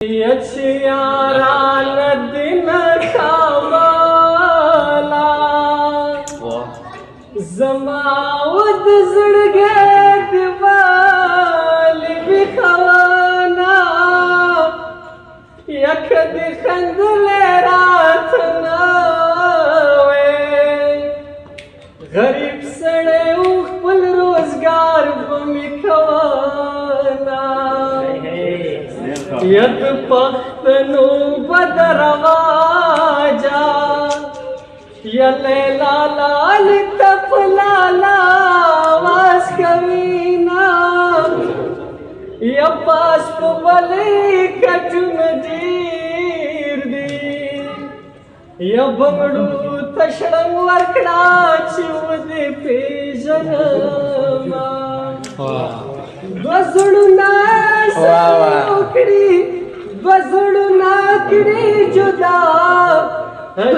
यचियारा नदीन खावाला जमावत जुड़गे दिवाली बिखवाना यखद खंदले रात नावे गरीब सड़े उखपल रोजगार बमिखवाना यत पख्तनु बदरवाजा यले लाल तफलाला वास कमीना यपास बले कचुन जीर दी यबमडू तशड़ं वरकड़ा चिवदे पेजनमा बजड़ू नाकड़ी जुदा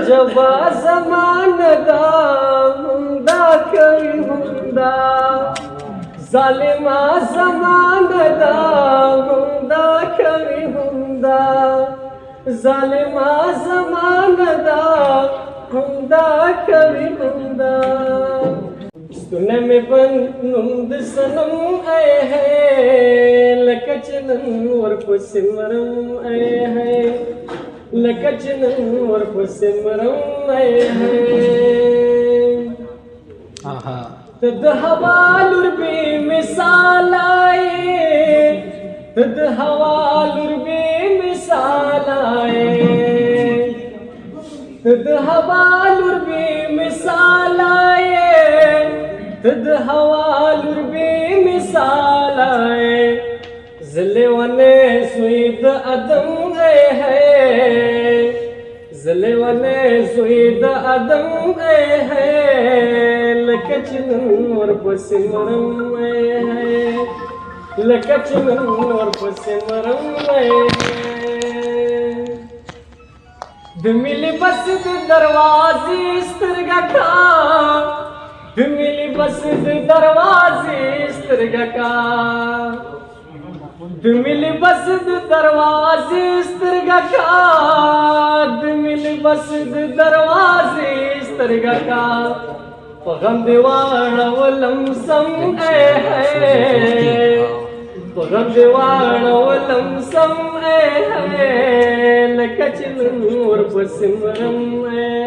जबा जमान दा हुंदा कभी हुंदा जालिमा जमान दा हुंदा कभी हुंदा जालिमा जमान दा हुंदा कभी हुंदा सुने में बंद सनम आए हैं लकचनम और पुसिमरम आए हैं लकचनम और पुसिमरम आए हैं तद हवालुर बे मिसाल आए तद हवालुर बे मिसाल आए तद हवालुर बे मिसाल आए तद हवालुर बे मिसाल आए ज़िले वने सुईद अदम गए हैं ज़िले वने सुईद अदम गए हैं लकचनन और पुसिमरम गए हैं लकचनन और पुसिमरम गए हैं दिमिली बस दरवाजे स्त्रगा का दिमिली बस दरवाजे स्त्रगा का दिमिली बस दरवाजे स्त्रगा का दिमिली बस दरवाजे स्त्रगा का पगम दीवाना वलम सम है पगम दीवाना वलम सम है लकचनन और पुसिमरम है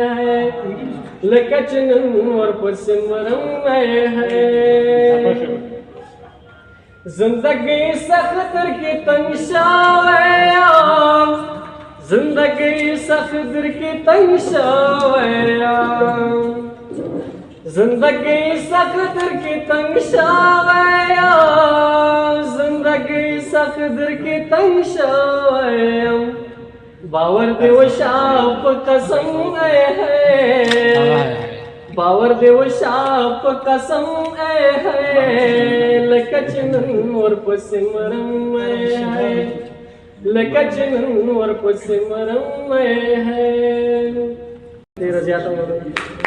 लकचनन और पुसिमरम है जिंदगी सख्तर की तंशाया जिंदगी सख्तर की तंशाया जिंदगी सख्तर की तंशाया जिंदगी सख्तर की तंशाया बावर देव शाप कसम है बावर देव शाप कसम है लकचनन और पुसिमरम है लकचनन और पुसिमरम है तेरा ज्यादा